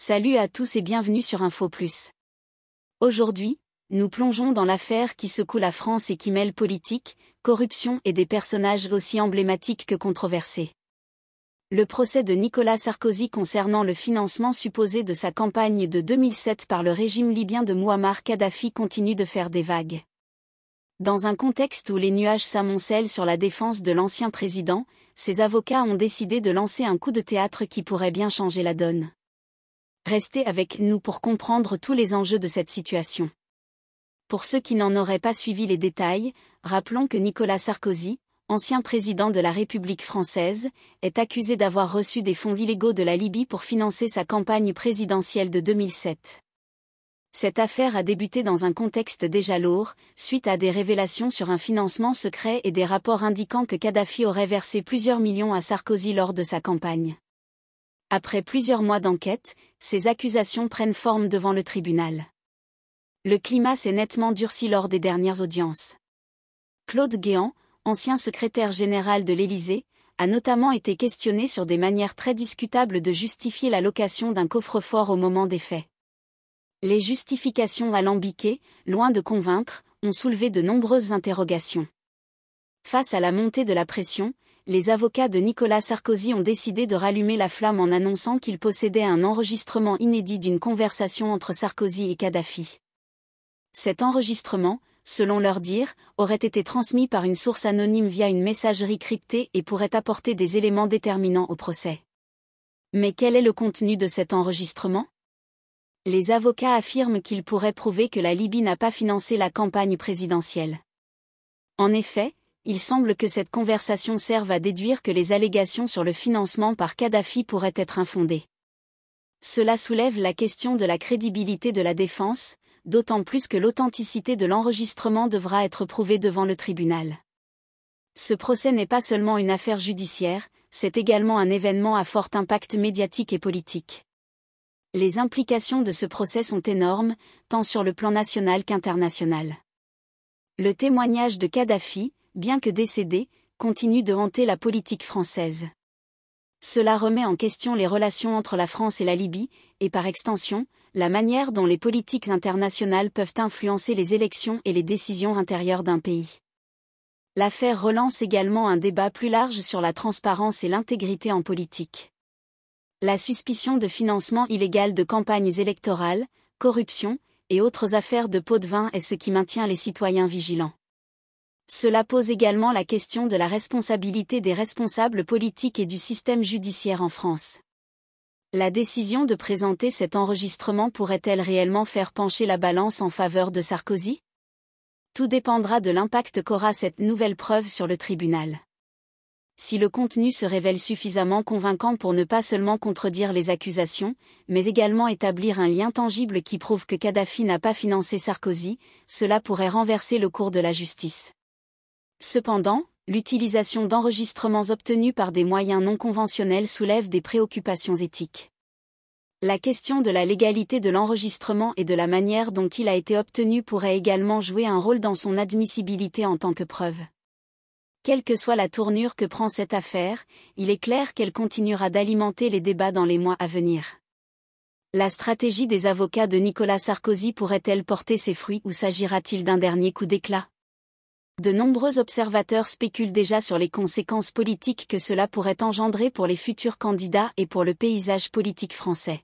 Salut à tous et bienvenue sur Info Plus. Aujourd'hui, nous plongeons dans l'affaire qui secoue la France et qui mêle politique, corruption et des personnages aussi emblématiques que controversés. Le procès de Nicolas Sarkozy concernant le financement supposé de sa campagne de 2007 par le régime libyen de Mouammar Kadhafi continue de faire des vagues. Dans un contexte où les nuages s'amoncellent sur la défense de l'ancien président, ses avocats ont décidé de lancer un coup de théâtre qui pourrait bien changer la donne. Restez avec nous pour comprendre tous les enjeux de cette situation. Pour ceux qui n'en auraient pas suivi les détails, rappelons que Nicolas Sarkozy, ancien président de la République française, est accusé d'avoir reçu des fonds illégaux de la Libye pour financer sa campagne présidentielle de 2007. Cette affaire a débuté dans un contexte déjà lourd, suite à des révélations sur un financement secret et des rapports indiquant que Kadhafi aurait versé plusieurs millions à Sarkozy lors de sa campagne. Après plusieurs mois d'enquête, ces accusations prennent forme devant le tribunal. Le climat s'est nettement durci lors des dernières audiences. Claude Guéant, ancien secrétaire général de l'Élysée, a notamment été questionné sur des manières très discutables de justifier la location d'un coffre-fort au moment des faits. Les justifications alambiquées, loin de convaincre, ont soulevé de nombreuses interrogations. Face à la montée de la pression, les avocats de Nicolas Sarkozy ont décidé de rallumer la flamme en annonçant qu'ils possédaient un enregistrement inédit d'une conversation entre Sarkozy et Kadhafi. Cet enregistrement, selon leur dire, aurait été transmis par une source anonyme via une messagerie cryptée et pourrait apporter des éléments déterminants au procès. Mais quel est le contenu de cet enregistrement ? Les avocats affirment qu'il pourrait prouver que la Libye n'a pas financé la campagne présidentielle. En effet, il semble que cette conversation serve à déduire que les allégations sur le financement par Kadhafi pourraient être infondées. Cela soulève la question de la crédibilité de la défense, d'autant plus que l'authenticité de l'enregistrement devra être prouvée devant le tribunal. Ce procès n'est pas seulement une affaire judiciaire, c'est également un événement à fort impact médiatique et politique. Les implications de ce procès sont énormes, tant sur le plan national qu'international. Le témoignage de Kadhafi, bien que décédé, continue de hanter la politique française. Cela remet en question les relations entre la France et la Libye, et par extension, la manière dont les politiques internationales peuvent influencer les élections et les décisions intérieures d'un pays. L'affaire relance également un débat plus large sur la transparence et l'intégrité en politique. La suspicion de financement illégal de campagnes électorales, corruption, et autres affaires de pots de vin est ce qui maintient les citoyens vigilants. Cela pose également la question de la responsabilité des responsables politiques et du système judiciaire en France. La décision de présenter cet enregistrement pourrait-elle réellement faire pencher la balance en faveur de Sarkozy ? Tout dépendra de l'impact qu'aura cette nouvelle preuve sur le tribunal. Si le contenu se révèle suffisamment convaincant pour ne pas seulement contredire les accusations, mais également établir un lien tangible qui prouve que Kadhafi n'a pas financé Sarkozy, cela pourrait renverser le cours de la justice. Cependant, l'utilisation d'enregistrements obtenus par des moyens non conventionnels soulève des préoccupations éthiques. La question de la légalité de l'enregistrement et de la manière dont il a été obtenu pourrait également jouer un rôle dans son admissibilité en tant que preuve. Quelle que soit la tournure que prend cette affaire, il est clair qu'elle continuera d'alimenter les débats dans les mois à venir. La stratégie des avocats de Nicolas Sarkozy pourrait-elle porter ses fruits ou s'agira-t-il d'un dernier coup d'éclat ? De nombreux observateurs spéculent déjà sur les conséquences politiques que cela pourrait engendrer pour les futurs candidats et pour le paysage politique français.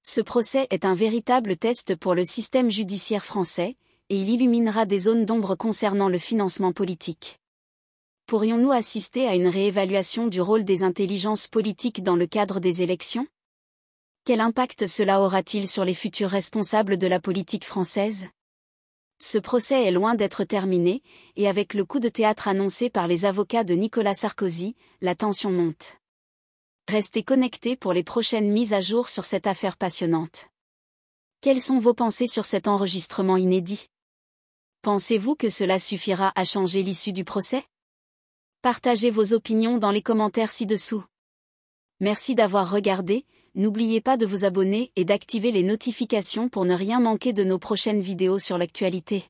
Ce procès est un véritable test pour le système judiciaire français, et il illuminera des zones d'ombre concernant le financement politique. Pourrions-nous assister à une réévaluation du rôle des intelligences politiques dans le cadre des élections ? Quel impact cela aura-t-il sur les futurs responsables de la politique française ? Ce procès est loin d'être terminé, et avec le coup de théâtre annoncé par les avocats de Nicolas Sarkozy, la tension monte. Restez connectés pour les prochaines mises à jour sur cette affaire passionnante. Quelles sont vos pensées sur cet enregistrement inédit ? Pensez-vous que cela suffira à changer l'issue du procès ? Partagez vos opinions dans les commentaires ci-dessous. Merci d'avoir regardé, n'oubliez pas de vous abonner et d'activer les notifications pour ne rien manquer de nos prochaines vidéos sur l'actualité.